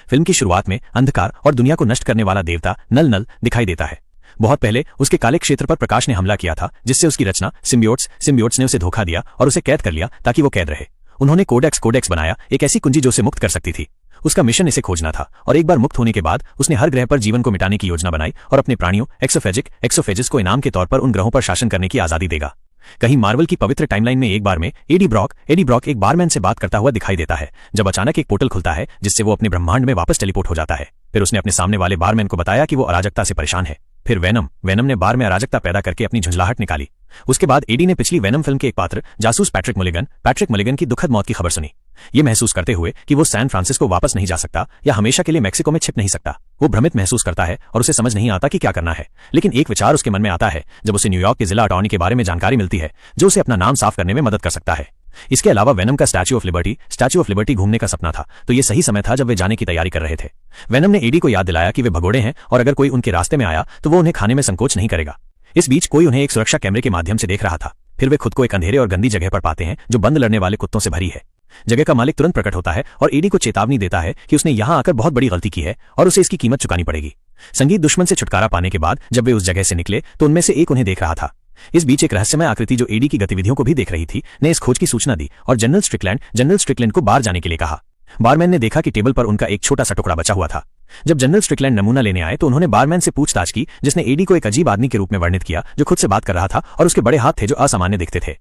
Film की शुरुआत में अंधकार और दुनिया को नष्ट करने वाला देवता नल दिखाई देता है। बहुत पहले उसके काले क्षेत्र पर प्रकाश ने हमला किया था, जिससे उसकी रचना सिम्बियोट्स ने उसे धोखा दिया और उसे कैद कर लिया ताकि वो कैद रहे। उन्होंने कोडेक्स बनाया, एक ऐसी कुंजी जो उसे मुक्त कर सकती थी। उसका मिशन इसे खोजना था और एक बार मुक्त होने के बाद उसने हर ग्रह पर जीवन को मिटाने की योजना बनाई और अपने प्राणियों एक्सोफेजिस को इनाम के तौर पर उन ग्रहों पर शासन करने की आजादी देगा। कहीं मार्वल की पवित्र टाइमलाइन में एक बार में एडी ब्रॉक एक बारमैन से बात करता हुआ दिखाई देता है, जब अचानक एक पोर्टल खुलता है जिससे वो अपने ब्रह्मांड में वापस टेलीपोर्ट हो जाता है। फिर उसने अपने सामने वाले बारमैन को बताया कि वो अराजकता से परेशान है। फिर वेनम ने बार में अराजकता पैदा करके अपनी झुंझलाहट निकाली। उसके बाद एडी ने पिछली वेनम फिल्म के एक पात्र जासूस पैट्रिक मुलिगन की दुखद मौत की खबर सुनी। ये महसूस करते हुए कि वो सैन फ्रांसिस्को वापस नहीं जा सकता या हमेशा के लिए मेक्सिको में छिप नहीं सकता, वो भ्रमित महसूस करता है और उसे समझ नहीं आता कि क्या करना है। लेकिन एक विचार उसके मन में आता है जब उसे न्यूयॉर्क के जिला अटॉर्नी के बारे में जानकारी मिलती है, जो उसे अपना नाम साफ करने में मदद कर सकता है। इसके अलावा वेनम का स्टैच्यू ऑफ लिबर्टी घूमने का सपना था, तो ये सही समय था जब वे जाने की तैयारी कर रहे थे। वेनम ने एडी को याद दिलाया कि वे भगोड़े हैं और अगर कोई उनके रास्ते में आया तो वो उन्हें खाने में संकोच नहीं करेगा। इस बीच कोई उन्हें एक सुरक्षा कैमरे के माध्यम से देख रहा था। फिर वे खुद को एक अंधेरे और गंदी जगह पर पाते हैं जो बंद लड़ने वाले कुत्तों से भरी है। जगह का मालिक तुरंत प्रकट होता है और एडी को चेतावनी देता है कि उसने यहां आकर बहुत बड़ी गलती की है और उसे इसकी कीमत चुकानी पड़ेगी। संगीत दुश्मन से छुटकारा पाने के बाद जब वे उस जगह से निकले तो उनमें से एक उन्हें देख रहा था। इस बीच एक रहस्यमय आकृति जो एडी की गतिविधियों को भी देख रही थी ने इस खोज की सूचना दी और जनरल स्ट्रिकलैंड को बाहर जाने के लिए कहा। बारमैन ने देखा कि टेबल पर उनका एक छोटा सा टुकड़ा बचा हुआ था। जब जनरल स्ट्रिकलैंड नमूना लेने आए तो उन्होंने बारमैन से पूछताछ की, जिसने एडी को एक अजीब आदमी के रूप में वर्णित किया जो खुद से बात कर रहा था और उसके बड़े हाथ थे जो असामान्य दिखते थे।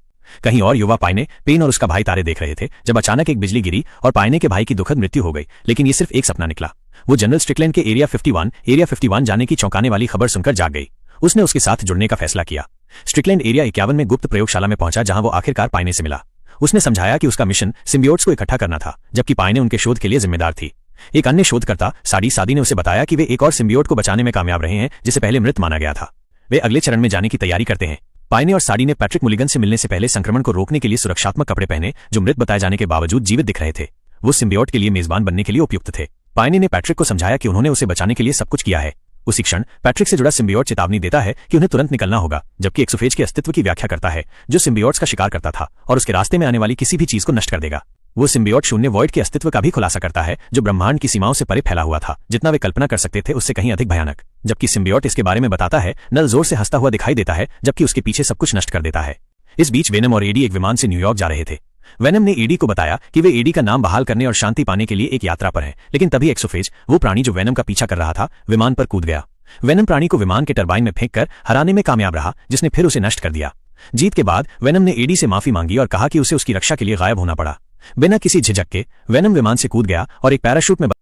कहीं और युवा पेन और उसका भाई तारे देख रहे थे जब अचानक एक बिजली गिरी और पाइने के भाई की दुखद मृत्यु हो गई, लेकिन ये सिर्फ एक सपना निकला। वो जनरल स्ट्रिकलैंड के एरिया 51 जाने की चौंकाने वाली खबर सुनकर जाग गई। उसने उसके साथ जुड़ने का फैसला किया। स्ट्रिकलैंड एरिया 51 में गुप्त प्रयोगशाला में पहुंचा, जहां वो आखिरकार पाइने से मिला। उसने समझाया कि उसका मिशन सिम्बियोट्स को इकट्ठा करना था, जबकि पाइने उनके शोध के लिए जिम्मेदार थी। एक अन्य शोधकर्ता साडी ने उसे बताया कि वे एक और सिम्बियोट को बचाने में कामयाब रहे हैं जिसे पहले मृत माना गया था। वे अगले चरण में जाने की तैयारी करते हैं। पाइने और साडी ने पैट्रिक मुलिगन से मिलने से पहले संक्रमण को रोकने के लिए सुरक्षात्मक कपड़े पहने जो मृत बताए जाने के बावजूद जीवित दिख रहे थे। वो सिम्बियोट के लिए मेजबान बनने के लिए उपयुक्त थे। पाइने ने पैट्रिक को समझाया कि उन्होंने उसे बचाने के लिए सब कुछ किया है। उसी क्षण पैट्रिक से जुड़ा सिम्बियोट चेतावनी देता है कि उन्हें तुरंत निकलना होगा, जबकि एक्सोफेज के अस्तित्व की व्याख्या करता है जो सिम्बियोट्स का शिकार करता था और उसके रास्ते में आने वाली किसी भी चीज को नष्ट कर देगा। वो सिम्बियोट शून्य वॉइड के अस्तित्व का भी खुलासा करता है जो ब्रह्मांड की सीमाओं से परे फैला हुआ था, जितना वे कल्पना कर सकते थे उससे कहीं अधिक भयानक। जबकि सिम्बियोट इसके बारे में बताता है, नल जोर से हंसता हुआ दिखाई देता है जबकि उसके पीछे सब कुछ नष्ट कर देता है। इस बीच वेनम और एडी एक विमान से न्यूयॉर्क जा रहे थे। वेनम ने एडी को बताया कि वे एडी का नाम बहाल करने और शांति पाने के लिए एक यात्रा पर हैं, लेकिन तभी एक्सोफेज, वो प्राणी जो वेनम का पीछा कर रहा था, विमान पर कूद गया। वेनम प्राणी को विमान के टरबाइन में फेंककर हराने में कामयाब रहा, जिसने फिर उसे नष्ट कर दिया। जीत के बाद वेनम ने एडी से माफी मांगी और कहा कि उसे उसकी रक्षा के लिए गायब होना पड़ा। बिना किसी झिझक के वेनम विमान से कूद गया और एक पैराशूट में